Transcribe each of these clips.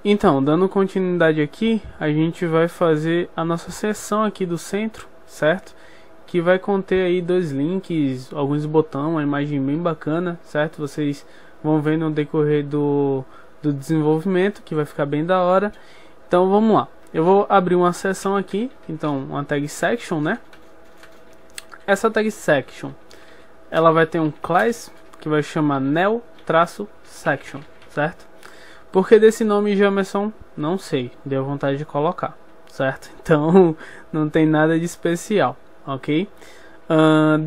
Então, dando continuidade aqui, a gente vai fazer a nossa seção aqui do centro, certo? Que vai conter aí dois links, alguns botões, uma imagem bem bacana, certo? Vocês vão ver no decorrer do desenvolvimento, que vai ficar bem da hora. Então vamos lá, eu vou abrir uma seção aqui, então uma tag section, né? Essa tag section, ela vai ter um class que vai chamar nel-section, certo? Porque desse nome, Jamerson, não sei, deu vontade de colocar, certo? Então não tem nada de especial, ok?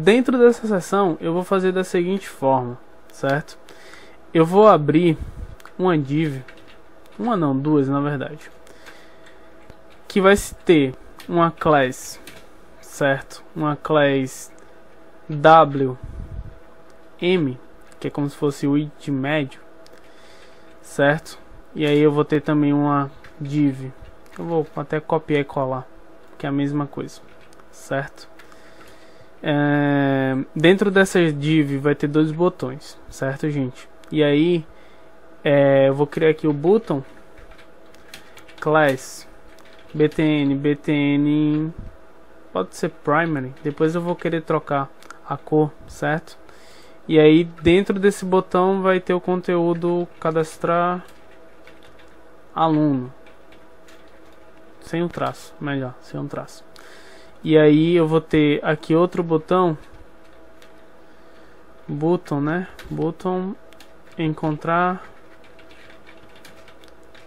Dentro dessa seção eu vou fazer da seguinte forma, certo? Eu vou abrir uma div, uma não, duas na verdade, que vai ter uma class, certo? Uma class WM, que é como se fosse o id médio, certo? E aí eu vou ter também uma div, eu vou até copiar e colar, que é a mesma coisa, certo? Dentro dessa div vai ter dois botões, certo, gente? E aí eu vou criar aqui o button class btn pode ser primary, depois eu vou querer trocar a cor, certo? E aí dentro desse botão vai ter o conteúdo cadastrar aluno, sem um traço, melhor, sem um traço. E aí eu vou ter aqui outro botão, button, né? Button encontrar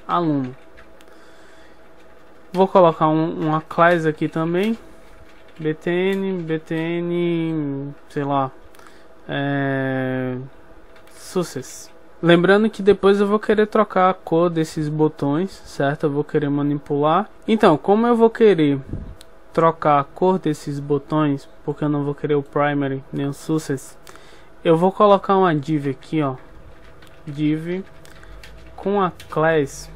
aluno. Vou colocar uma class aqui também, btn, sei lá, success. Lembrando que depois eu vou querer trocar a cor desses botões, certo? Eu vou querer manipular. Então, como eu vou querer trocar a cor desses botões, porque eu não vou querer o primary nem o success, eu vou colocar uma div aqui, ó, div com a class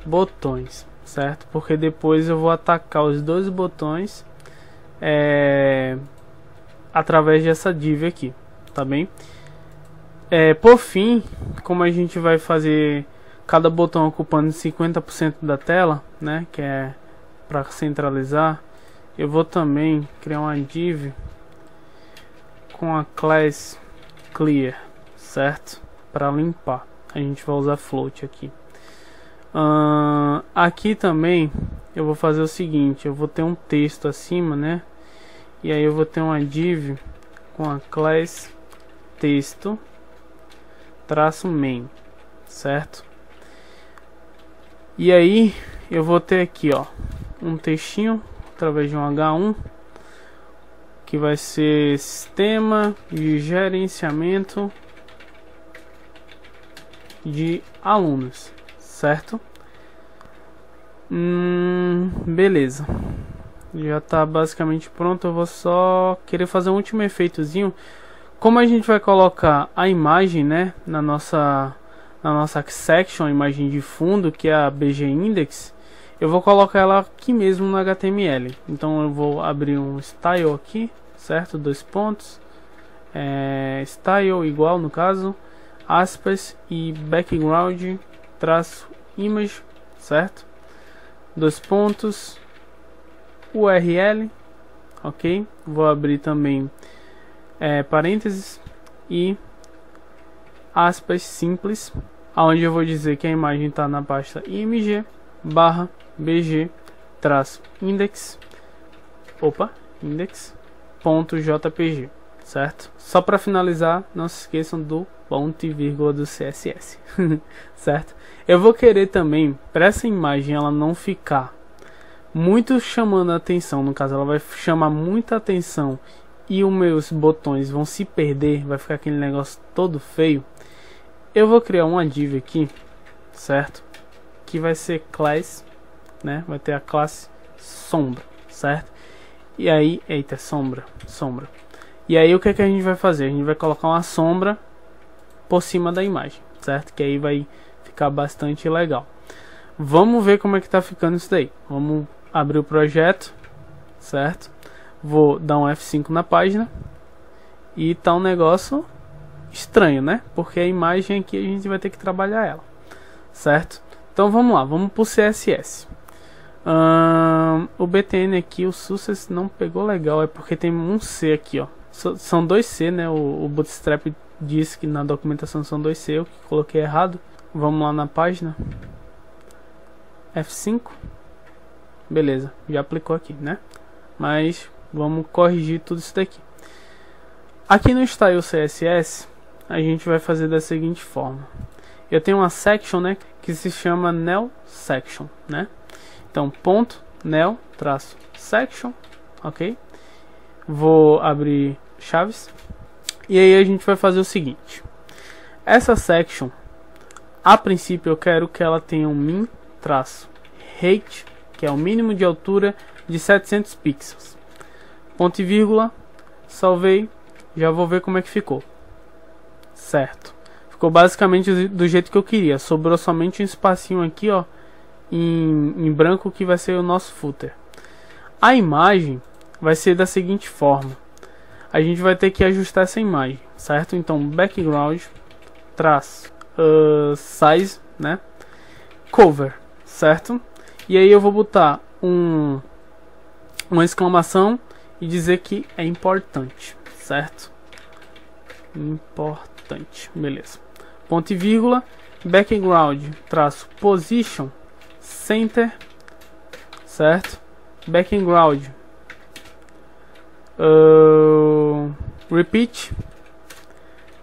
botões, certo? Porque depois eu vou atacar os dois botões através dessa div aqui, tá bem? Por fim, como a gente vai fazer cada botão ocupando 50% da tela, né, que é para centralizar, eu vou também criar uma div com a class clear, certo? Para limpar, a gente vai usar float aqui. Aqui também eu vou fazer o seguinte, eu vou ter um texto acima, né? E aí eu vou ter uma div com a class texto traço main, certo? E aí eu vou ter aqui, ó, um textinho através de um H1 que vai ser sistema de gerenciamento de alunos, certo? Beleza, já tá basicamente pronto. Eu vou só querer fazer um último efeitozinho. Como a gente vai colocar a imagem, né, na nossa section, a imagem de fundo, que é a BG Index, eu vou colocar ela aqui mesmo no HTML. Então eu vou abrir um style aqui, certo? Dois pontos, style igual, no caso, aspas e background traço image, certo? Dois pontos, URL, ok? Vou abrir também parênteses e aspas simples, aonde eu vou dizer que a imagem está na pasta img barra bg traço index.jpg, certo? Só para finalizar, não se esqueçam do ponto e vírgula do CSS, certo? Eu vou querer também, para essa imagem ela não ficar muito chamando a atenção, no caso ela vai chamar muita atenção e os meus botões vão se perder, vai ficar aquele negócio todo feio, eu vou criar uma div aqui, certo? Que vai ser class, né? Vai ter a classe sombra, certo? E aí, eita, sombra. E aí o que é que a gente vai fazer? A gente vai colocar uma sombra por cima da imagem, certo? Que aí vai ficar bastante legal. Vamos ver como é que tá ficando isso daí. Vamos abrir o projeto, certo? Vou dar um F5 na página E tá um negócio estranho, né? Porque a imagem aqui a gente vai ter que trabalhar ela, certo? Então vamos lá, vamos pro CSS. O BTN aqui, o Success não pegou legal, é porque tem um C aqui, ó. São dois C, né? O Bootstrap diz que na documentação são dois C, eu que coloquei errado. Vamos lá na página. F5. Beleza, já aplicou aqui, né? Mas vamos corrigir tudo isso daqui. Aqui no Style CSS, a gente vai fazer da seguinte forma. Eu tenho uma section, né, que se chama Nel Section, né? Então, ponto Nel traço section, ok? Vou abrir chaves. E aí a gente vai fazer o seguinte. Essa section, a princípio eu quero que ela tenha um min traço height, que é o mínimo de altura de 700 pixels. Ponto e vírgula, salvei, já vou ver como é que ficou. Certo. Ficou basicamente do jeito que eu queria. Sobrou somente um espacinho aqui, ó, em branco, que vai ser o nosso footer. A imagem vai ser da seguinte forma. A gente vai ter que ajustar essa imagem, certo? Então, background, traço, size, né? Cover, certo? E aí eu vou botar uma exclamação e dizer que é importante, certo? Importante, beleza. Ponto e vírgula, background, traço, position, center, certo? Background, repeat,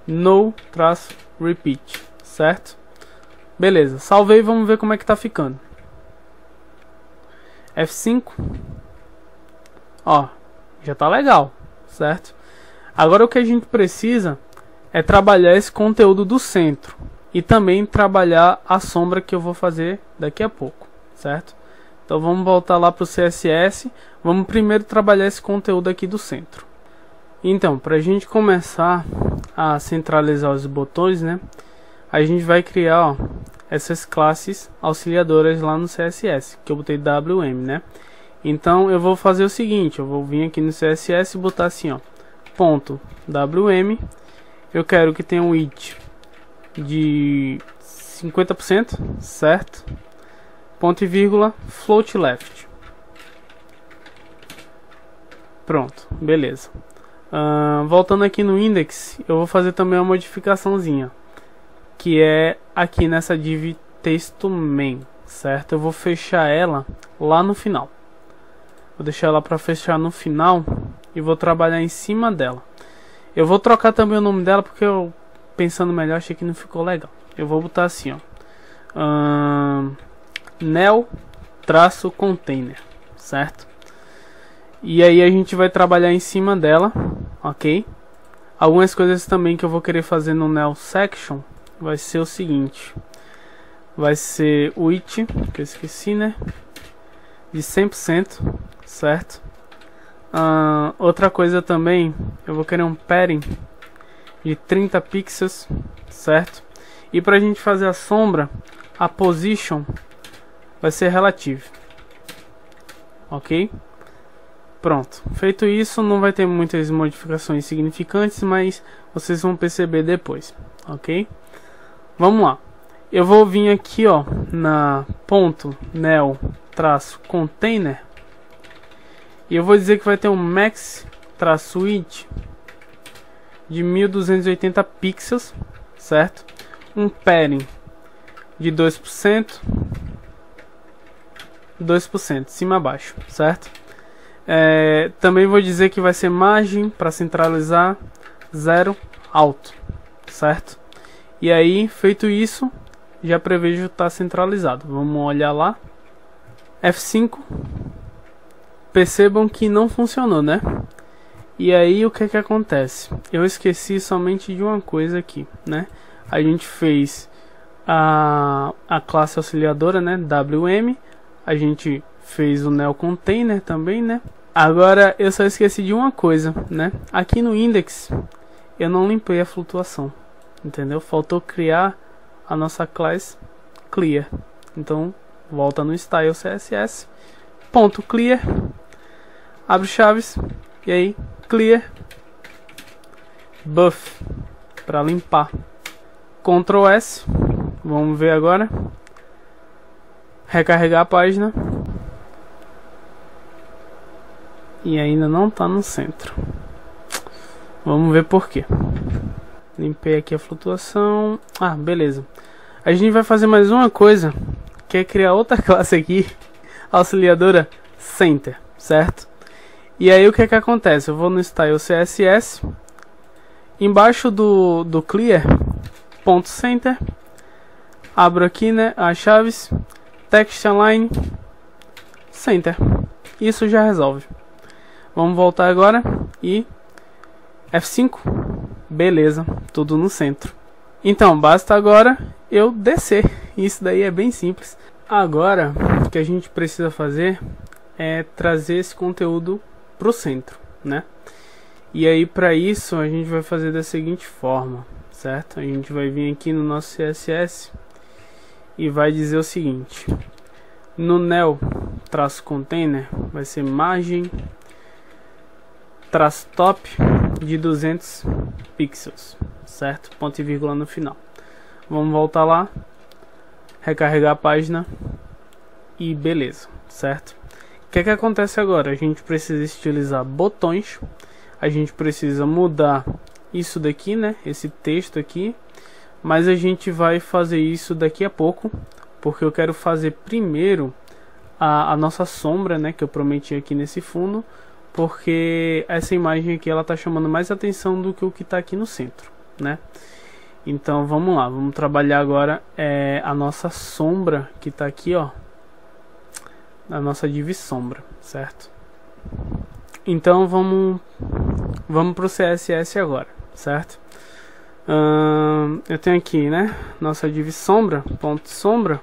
no, traço, repeat, certo? Beleza, salvei, vamos ver como é que tá ficando. F5. Ó, já tá legal, certo? Agora o que a gente precisa é trabalhar esse conteúdo do centro e também trabalhar a sombra que eu vou fazer daqui a pouco, certo? Então vamos voltar lá para o CSS. Vamos primeiro trabalhar esse conteúdo aqui do centro. Então, para a gente começar a centralizar os botões, né? A gente vai criar, ó, essas classes auxiliadoras lá no CSS, que eu botei WM, né? Então eu vou fazer o seguinte, eu vou vir aqui no CSS e botar assim, ó, ponto WM. Eu quero que tenha um width de 50%, certo? Ponto e vírgula, float left. Pronto, beleza. Voltando aqui no index, eu vou fazer também uma modificaçãozinha, que é aqui nessa div texto main, certo? Eu vou fechar ela lá no final. Vou deixar ela para fechar no final e vou trabalhar em cima dela. Eu vou trocar também o nome dela porque eu, pensando melhor, achei que não ficou legal. Eu vou botar assim, ó, nel traço container, certo? E aí a gente vai trabalhar em cima dela, ok? Algumas coisas também que eu vou querer fazer no nel section vai ser o seguinte. Vai ser o width, que eu esqueci, né? De 100%, certo? Outra coisa também, eu vou querer um padding de 30 pixels, certo? E pra gente fazer a sombra, a position vai ser relative, ok? Pronto, feito isso, não vai ter muitas modificações significantes, mas vocês vão perceber depois, ok? Vamos lá, eu vou vir aqui, ó, na ponto nel traço container e eu vou dizer que vai ter um max traço width de 1280 pixels, certo? Um padding de 2%, 2%, cima a baixo, certo? Também vou dizer que vai ser margem para centralizar 0 alto, certo? E aí, feito isso, já prevejo estar centralizado. Vamos olhar lá. F5. Percebam que não funcionou, né? E aí o que acontece? Eu esqueci somente de uma coisa aqui, né? A gente fez a classe auxiliadora, né? WM. A gente fez o nel container também, né? Agora eu só esqueci de uma coisa, né? Aqui no index eu não limpei a flutuação, entendeu? Faltou criar a nossa classe clear. Então volta no style CSS, ponto clear, abre chaves e aí clear. buff para limpar. Ctrl S, vamos ver agora. Recarregar a página. E ainda não está no centro. Vamos ver por quê. Limpei aqui a flutuação. Ah, beleza. A gente vai fazer mais uma coisa, que é criar outra classe aqui, auxiliadora Center, certo? E aí o que é que acontece? Eu vou no Style CSS, embaixo do Clear, ponto Center, abro aqui, né, as chaves, Text Align, Center. Isso já resolve. Vamos voltar agora e F5, beleza, tudo no centro. Então basta agora eu descer. Isso daí é bem simples. Agora o que a gente precisa fazer é trazer esse conteúdo para o centro, né? E aí para isso a gente vai fazer da seguinte forma, certo? A gente vai vir aqui no nosso CSS e vai dizer o seguinte: no nel traço container vai ser margem traço top de 200 pixels, certo? Ponto e vírgula no final. Vamos voltar lá, recarregar a página e beleza, certo? O que é que acontece agora? A gente precisa estilizar botões, a gente precisa mudar isso daqui, né? Esse texto aqui, mas a gente vai fazer isso daqui a pouco, porque eu quero fazer primeiro a nossa sombra, né? Que eu prometi aqui nesse fundo, porque essa imagem aqui ela tá chamando mais atenção do que o que tá aqui no centro, né? Então vamos lá, vamos trabalhar agora a nossa sombra que tá aqui, ó, a nossa div sombra, certo? Então vamos pro CSS agora, certo? Eu tenho aqui, né, nossa div sombra, ponto sombra,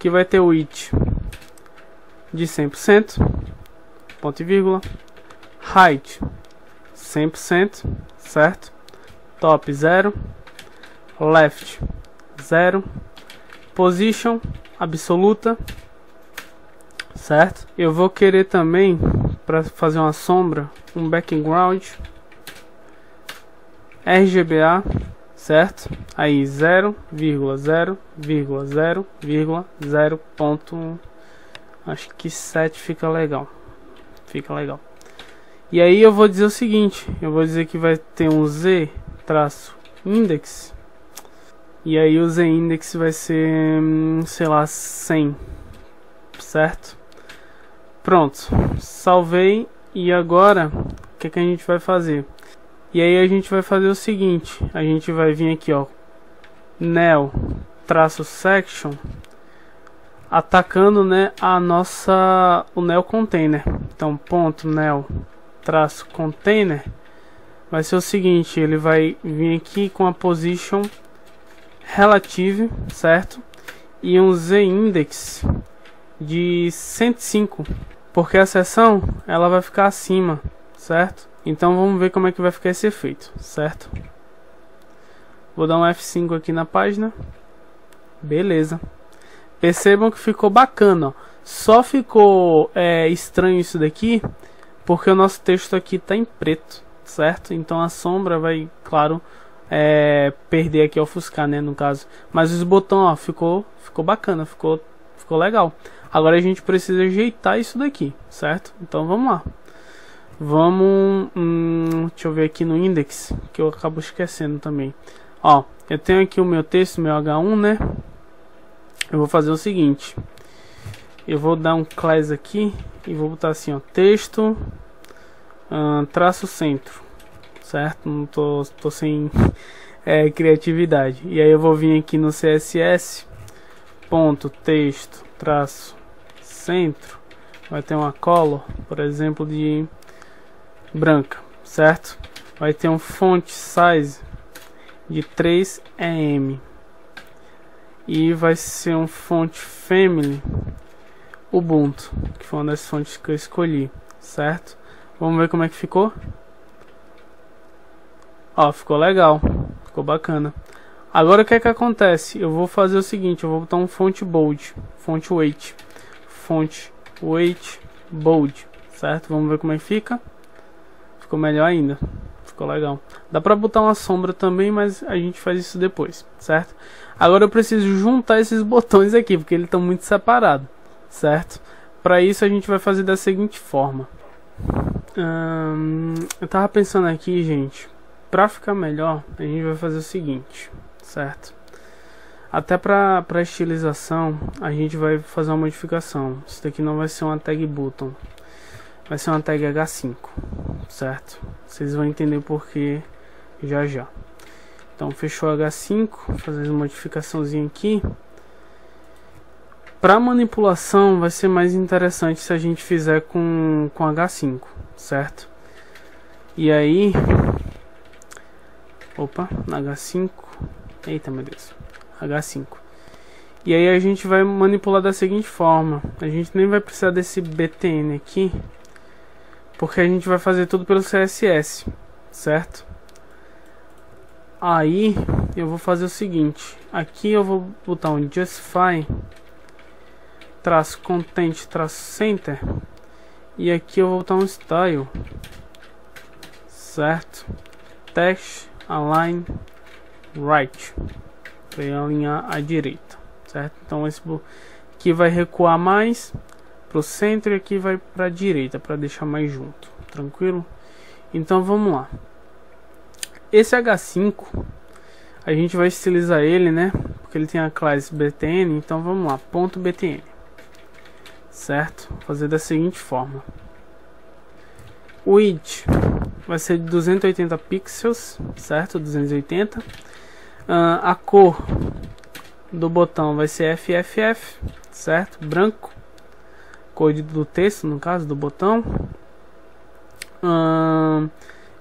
que vai ter o width de 100%, ponto e vírgula, height 100%, certo? Top 0, left 0, position absoluta, certo? Eu vou querer também, para fazer uma sombra, um background RGBA, certo? Aí 0,0,0,0,0. Acho que 7 fica legal. Fica legal. E aí eu vou dizer o seguinte, eu vou dizer que vai ter um z-index. E aí o z-index vai ser, sei lá, 100, certo? Pronto, salvei. E agora, o que a gente vai fazer? E aí a gente vai fazer o seguinte, a gente vai vir aqui, ó, nel-section, atacando, né, o nel container. Então ponto nel-container vai ser o seguinte, ele vai vir aqui com a position relative, certo? E um z-index de 105, porque a seção ela vai ficar acima, certo? Então vamos ver como é que vai ficar esse efeito, certo? Vou dar um F5 aqui na página. Beleza. Percebam que ficou bacana, ó. Só ficou estranho isso daqui porque o nosso texto aqui está em preto, certo? Então a sombra vai, claro, perder aqui, ofuscar, né, no caso. Mas os botões, ó, ficou bacana, ficou legal. Agora a gente precisa ajeitar isso daqui, certo? Então vamos lá. Vamos, deixa eu ver aqui no index, que eu acabo esquecendo também. Ó, eu tenho aqui o meu texto, meu H1, né? Eu vou fazer o seguinte. Eu vou dar um class aqui e vou botar assim, ó, texto, traço centro, certo? Não tô sem criatividade. E aí eu vou vir aqui no CSS, ponto texto, traço centro, vai ter uma color, por exemplo, de branca, certo? Vai ter um font size de 3 EM e vai ser um font family Ubuntu, que foi uma das fontes que eu escolhi, certo? Vamos ver como é que ficou. Ó, ficou legal, ficou bacana. Agora o que é que acontece? Eu vou fazer o seguinte, eu vou botar um font bold, font weight bold, certo? Vamos ver como é que fica. Ficou melhor ainda, ficou ficou legal. Dá pra botar uma sombra também, mas a gente faz isso depois, certo? Agora eu preciso juntar esses botões aqui, porque eles estão muito separados, certo? Para isso a gente vai fazer da seguinte forma. Eu tava pensando aqui, gente, pra ficar melhor, a gente vai fazer o seguinte, certo? Até pra estilização, a gente vai fazer uma modificação. Isso daqui não vai ser uma tag button, vai ser uma tag H5, certo? Vocês vão entender por que já já. Então fechou H5, fazer uma modificaçãozinha aqui. Para manipulação vai ser mais interessante se a gente fizer com H5, certo? E aí, opa, na H5, eita meu Deus, H5. E aí a gente vai manipular da seguinte forma. A gente nem vai precisar desse BTN aqui, porque a gente vai fazer tudo pelo CSS, certo? Aí eu vou fazer o seguinte. Aqui eu vou botar um justify traço content traço center, e aqui eu vou botar um style, certo? Text align right, para alinhar à direita, certo? Então esse aqui vai recuar mais pro centro e aqui vai para a direita, para deixar mais junto, tranquilo? Então vamos lá. Esse H5 a gente vai estilizar ele, né? Porque ele tem a classe btn, então vamos lá, ponto .btn, certo? Vou fazer da seguinte forma. O width vai ser de 280 pixels, certo? 280. A cor do botão vai ser FFF, certo? Branco. Cor do texto, no caso, do botão.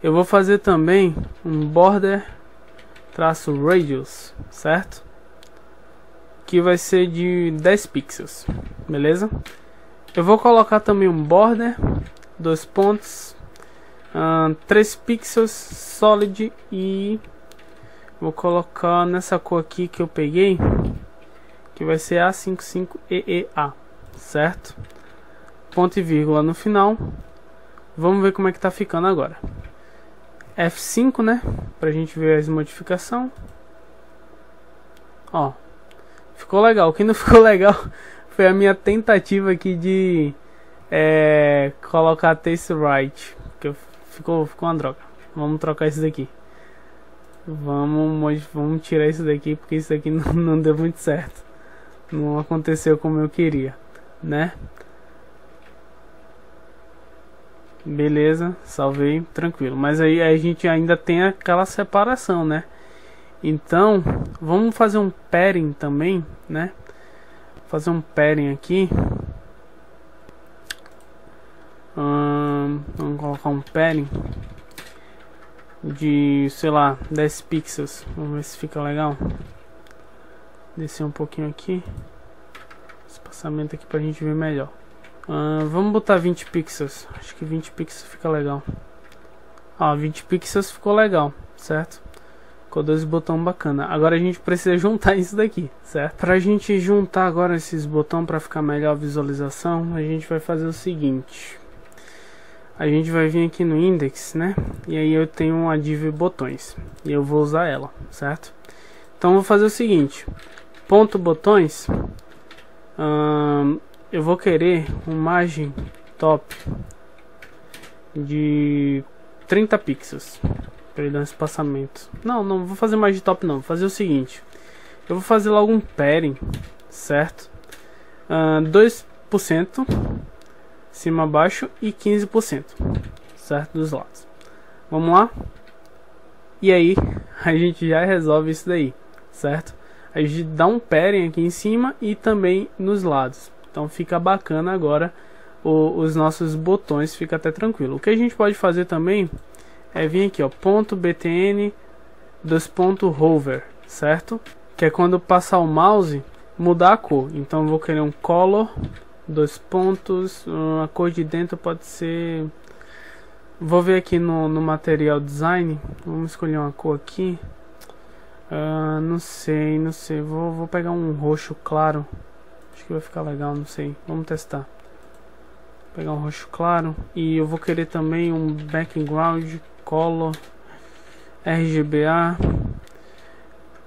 Eu vou fazer também um border traço radius, certo? Que vai ser de 10 pixels, beleza? Eu vou colocar também um border, 2 pontos, 3 pixels solid, e vou colocar nessa cor aqui que eu peguei, que vai ser A55EEA, certo? Ponto e vírgula no final. Vamos ver como é que tá ficando agora. F5, né? Pra gente ver as modificações. Ó, ficou legal. O que não ficou legal foi a minha tentativa aqui de colocar taste right, que ficou uma droga. Vamos trocar isso daqui. Vamos tirar isso daqui, porque isso daqui não deu muito certo. Não aconteceu como eu queria, né? Beleza, salvei, tranquilo. Mas aí a gente ainda tem aquela separação, né? Então, vamos fazer um pairing também, né? Fazer um pairing aqui. Vamos colocar um pairing de, sei lá, 10 pixels. Vamos ver se fica legal. Descer um pouquinho aqui. Espaçamento aqui pra gente ver melhor. Vamos botar 20 pixels. Acho que 20 pixels fica legal. 20 pixels ficou legal, certo? Ficou 2 botões bacana. Agora a gente precisa juntar isso daqui, certo? Pra gente juntar agora esses botões para ficar melhor a visualização, a gente vai fazer o seguinte. A gente vai vir aqui no index, né? E aí eu tenho uma div botões, e eu vou usar ela, certo? Então eu vou fazer o seguinte. Ponto botões. Eu vou querer uma margem top de 30 pixels para ele dar um espaçamento. Não vou fazer margem top não. Vou fazer o seguinte. Eu vou fazer logo um pairing, certo? 2% cima abaixo e 15%, certo, dos lados. Vamos lá? E aí a gente já resolve isso daí, certo? A gente dá um pairing aqui em cima e também nos lados. Então fica bacana agora os nossos botões, fica até tranquilo. O que a gente pode fazer também é vir aqui, ó, ponto .btn, hover, certo? Que é quando passar o mouse, mudar a cor. Então eu vou querer um color, 2 pontos, a cor de dentro pode ser... Vou ver aqui no material design, vamos escolher uma cor aqui. Não sei, vou pegar um roxo claro. Acho que vai ficar legal, não sei. Vamos testar. Vou pegar um roxo claro. E eu vou querer também um background color. RGBA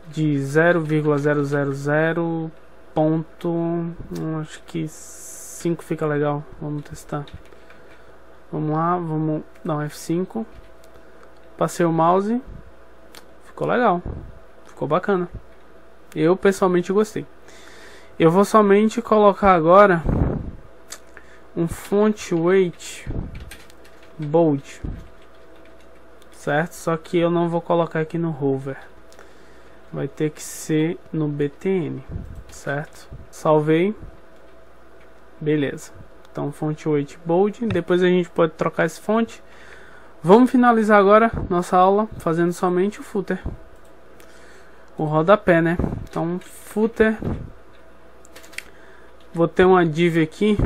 de 0,000 ponto, acho que 5 fica legal. Vamos testar. Vamos lá, vamos dar um F5. Passei o mouse, ficou legal, ficou bacana. Eu pessoalmente gostei. Eu vou somente colocar agora um font weight bold, certo? Só que eu não vou colocar aqui no hover, vai ter que ser no BTN, certo? Salvei, beleza. Então font weight bold, depois a gente pode trocar esse fonte. Vamos finalizar agora nossa aula fazendo somente o footer, o rodapé, né? Então footer, vou ter uma div aqui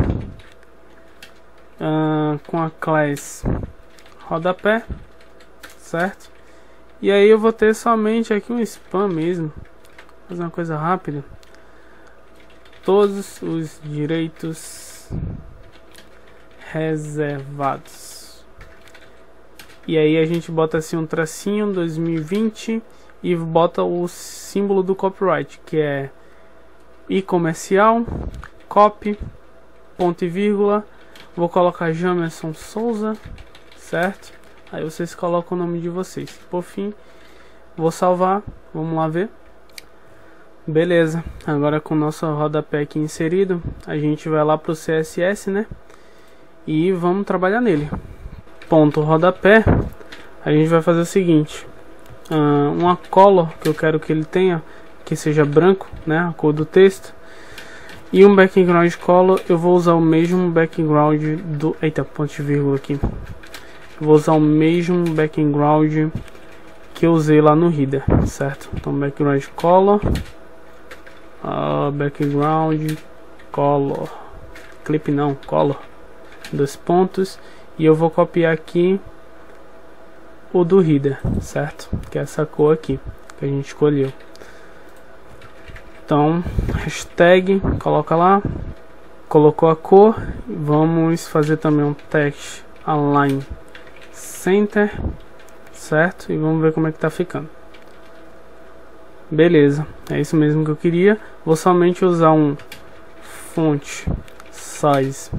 com a class rodapé, certo? E aí eu vou ter somente aqui um spam mesmo, fazer uma coisa rápida. Todos os direitos reservados. E aí a gente bota assim um tracinho 2020 e bota o símbolo do copyright, que é e-comercial, copy, ponto e vírgula. Vou colocar Jamerson Souza, certo? Aí vocês colocam o nome de vocês. Por fim, vou salvar. Vamos lá ver. Beleza. Agora com o nosso rodapé aqui inserido, a gente vai lá pro CSS, né? E vamos trabalhar nele. Ponto rodapé, a gente vai fazer o seguinte, uma color que eu quero que ele tenha, que seja branco, né, a cor do texto, e um background color. Eu vou usar o mesmo background do, eita, ponto e vírgula aqui, eu vou usar o mesmo background que eu usei lá no header, certo? Então background color, background color, clip não, color, 2 pontos. E eu vou copiar aqui o do header, certo? Que é essa cor aqui que a gente escolheu. Então, hashtag, coloca lá, colocou a cor. Vamos fazer também um text align center, certo? E vamos ver como é que tá ficando. Beleza, é isso mesmo que eu queria. Vou somente usar um font size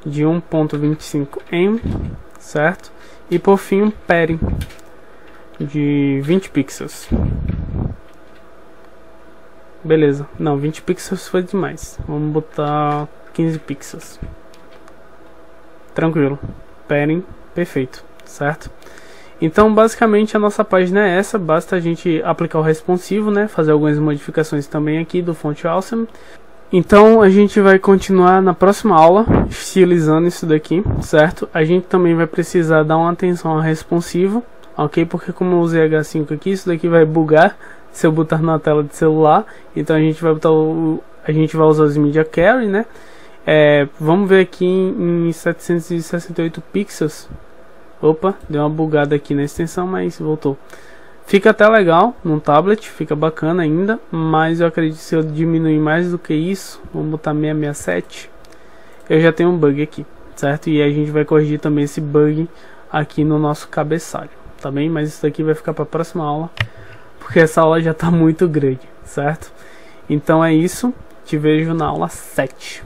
de 1.25 em, certo? E por fim um padding de 20 pixels. Beleza, não, 20 pixels foi demais. Vamos botar 15 pixels. Tranquilo, padding perfeito, certo? Então basicamente a nossa página é essa. Basta a gente aplicar o responsivo, né? Fazer algumas modificações também aqui do Font Awesome. Então a gente vai continuar na próxima aula estilizando isso daqui, certo? A gente também vai precisar dar uma atenção ao responsivo, ok? Porque como eu usei H5 aqui, isso daqui vai bugar se eu botar na tela de celular. Então a gente vai botar usar os media carry, né? Vamos ver aqui em 768 pixels. Opa, deu uma bugada aqui na extensão, mas voltou. Fica até legal num tablet, fica bacana ainda, mas eu acredito que se eu diminuir mais do que isso, vamos botar 667, eu já tenho um bug aqui, certo? E a gente vai corrigir também esse bug aqui no nosso cabeçalho, tá bem? Mas isso daqui vai ficar para a próxima aula, porque essa aula já está muito grande, certo? Então é isso, te vejo na aula 7.